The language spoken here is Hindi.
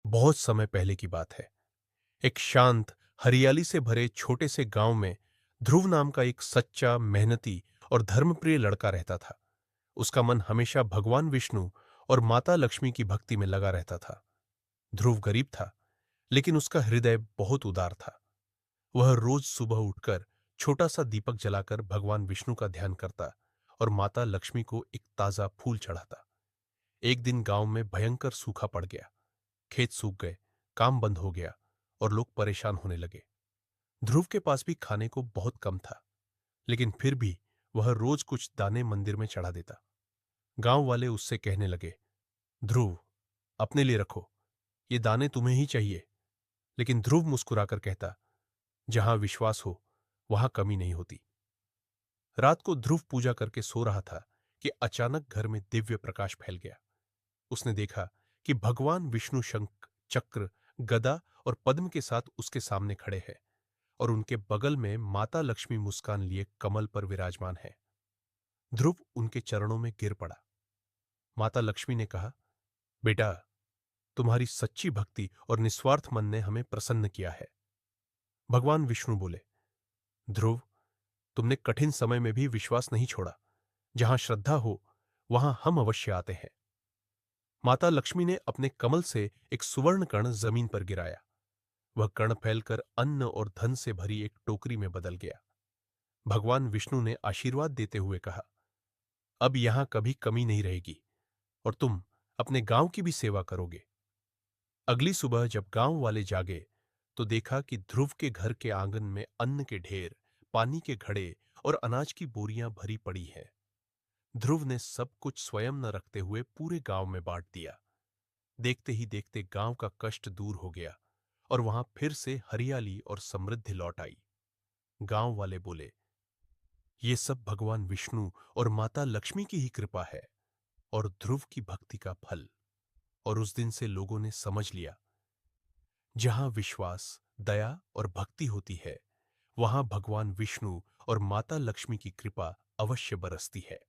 बहुत समय पहले की बात है। एक शांत, हरियाली से भरे छोटे से गांव में ध्रुव नाम का एक सच्चा, मेहनती और धर्मप्रिय लड़का रहता था। उसका मन हमेशा भगवान विष्णु और माता लक्ष्मी की भक्ति में लगा रहता था। ध्रुव गरीब था, लेकिन उसका हृदय बहुत उदार था। वह रोज सुबह उठकर छोटा सा दीपक जलाकर भगवान विष्णु का ध्यान करता और माता लक्ष्मी को एक ताजा फूल चढ़ाता। एक दिन गांव में भयंकर सूखा पड़ गया। खेत सूख गए, काम बंद हो गया और लोग परेशान होने लगे। ध्रुव के पास भी खाने को बहुत कम था, लेकिन फिर भी वह रोज कुछ दाने मंदिर में चढ़ा देता। गांव वाले उससे कहने लगे, ध्रुव, अपने लिए रखो, ये दाने तुम्हें ही चाहिए। लेकिन ध्रुव मुस्कुराकर कहता, जहां विश्वास हो वहां कमी नहीं होती। रात को ध्रुव पूजा करके सो रहा था कि अचानक घर में दिव्य प्रकाश फैल गया। उसने देखा कि भगवान विष्णु शंख, चक्र, गदा और पद्म के साथ उसके सामने खड़े हैं और उनके बगल में माता लक्ष्मी मुस्कान लिए कमल पर विराजमान है। ध्रुव उनके चरणों में गिर पड़ा। माता लक्ष्मी ने कहा, बेटा, तुम्हारी सच्ची भक्ति और निस्वार्थ मन ने हमें प्रसन्न किया है। भगवान विष्णु बोले, ध्रुव, तुमने कठिन समय में भी विश्वास नहीं छोड़ा। जहां श्रद्धा हो वहां हम अवश्य आते हैं। माता लक्ष्मी ने अपने कमल से एक सुवर्ण कण जमीन पर गिराया। वह कण फैलकर अन्न और धन से भरी एक टोकरी में बदल गया। भगवान विष्णु ने आशीर्वाद देते हुए कहा, अब यहां कभी कमी नहीं रहेगी और तुम अपने गांव की भी सेवा करोगे। अगली सुबह जब गांव वाले जागे तो देखा कि ध्रुव के घर के आंगन में अन्न के ढेर, पानी के घड़े और अनाज की बोरियां भरी पड़ी हैं। ध्रुव ने सब कुछ स्वयं न रखते हुए पूरे गांव में बांट दिया। देखते ही देखते गांव का कष्ट दूर हो गया और वहां फिर से हरियाली और समृद्धि लौट आई। गांव वाले बोले, ये सब भगवान विष्णु और माता लक्ष्मी की ही कृपा है और ध्रुव की भक्ति का फल। और उस दिन से लोगों ने समझ लिया, जहां विश्वास, दया और भक्ति होती है, वहां भगवान विष्णु और माता लक्ष्मी की कृपा अवश्य बरसती है।